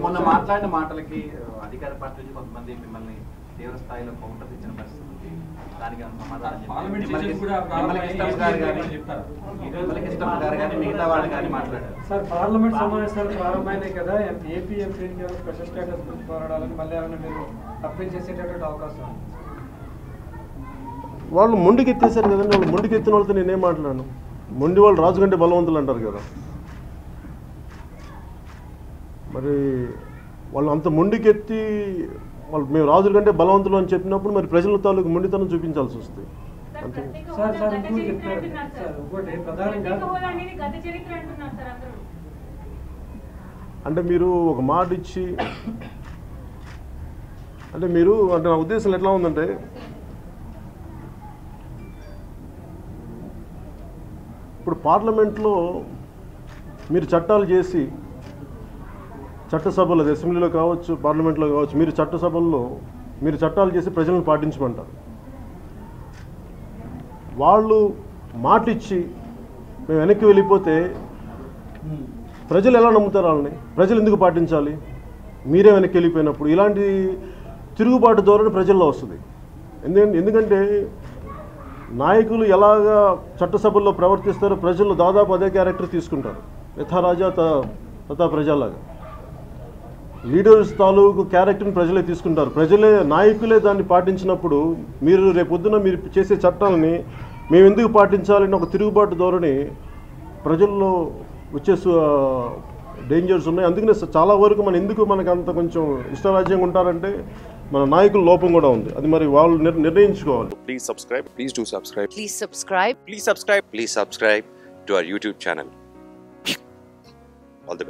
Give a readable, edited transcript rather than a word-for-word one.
మొన్న మాట్లాడిన మాటలకి అధికార పార్టీ నుంచి కొంతమంది మిమ్మల్ని తీవ్ర స్థాయిలో కౌంటర్ ఇచ్చిన పరిస్థితి ఉంది. దానికి మిగతా వాళ్ళు కానీ మాట్లాడారు. సార్ పార్లమెంట్ సమావేశాలు ప్రారంభమైనాయి కదా, ఏపీ ఎంపీకి స్పెషల్ స్టేటస్ గురించి పోరాడాలని మళ్ళీ ఏమైనా మీరు అప్పీల్ చేసేటటువంటి అవకాశం ఉంది? వాళ్ళు మొండికెత్తేసారు కదండి. వాళ్ళు మొండికెత్తిన వాళ్ళతో నేనేం మాట్లాడాను? మొండి వాళ్ళు రాజు కంటే బలవంతులు అంటారు కదా. మరి వాళ్ళు అంత మొండికెత్తి వాళ్ళు మేము రాజుల కంటే బలవంతులు అని చెప్పినప్పుడు మరి ప్రజల తాలూకు మొండితనం చూపించాల్సి వస్తుంది. అంతే. అంటే మీరు ఒక మాట ఇచ్చి అంటే మీరు అంటే నా ఉద్దేశం ఎట్లా ఉందంటే ఇప్పుడు పార్లమెంట్లో మీరు చట్టాలు చేసి చట్టసభలో అసెంబ్లీలో కావచ్చు పార్లమెంట్లో కావచ్చు మీరు చట్టసభల్లో మీరు చట్టాలు చేసి ప్రజలను పాటించమంటారు. వాళ్ళు మాటిచ్చి మేము వెనక్కి వెళ్ళిపోతే ప్రజలు ఎలా నమ్ముతారు వాళ్ళని? ప్రజలు ఎందుకు పాటించాలి? మీరే వెనక్కి వెళ్ళిపోయినప్పుడు ఇలాంటి తిరుగుబాటు ధోరణి ప్రజల్లో వస్తుంది. ఎందుకంటే నాయకులు ఎలాగా చట్టసభల్లో ప్రవర్తిస్తారో ప్రజలు దాదాపు అదే క్యారెక్టర్ తీసుకుంటారు. యథారాజా తథా ప్రజలాగా లీడర్స్ తాలూకు క్యారెక్టర్ని ప్రజలే తీసుకుంటారు. ప్రజలే నాయకులే దాన్ని పాటించినప్పుడు మీరు రేపొద్దున మీరు చేసే చట్టాలని మేము ఎందుకు పాటించాలని ఒక తిరుగుబాటు ధోరణి ప్రజల్లో వచ్చే డేంజర్స్ ఉన్నాయి. అందుకనే చాలా వరకు మనకు అంత కొంచెం ఇష్టరాజ్యంగా ఉంటారంటే మన నాయకుల లోపం కూడా ఉంది. అది మరి వాళ్ళు నిర్ణయించుకోవాలి. Please subscribe. Please do subscribe. Please subscribe. Please subscribe. Please subscribe to our YouTube channel.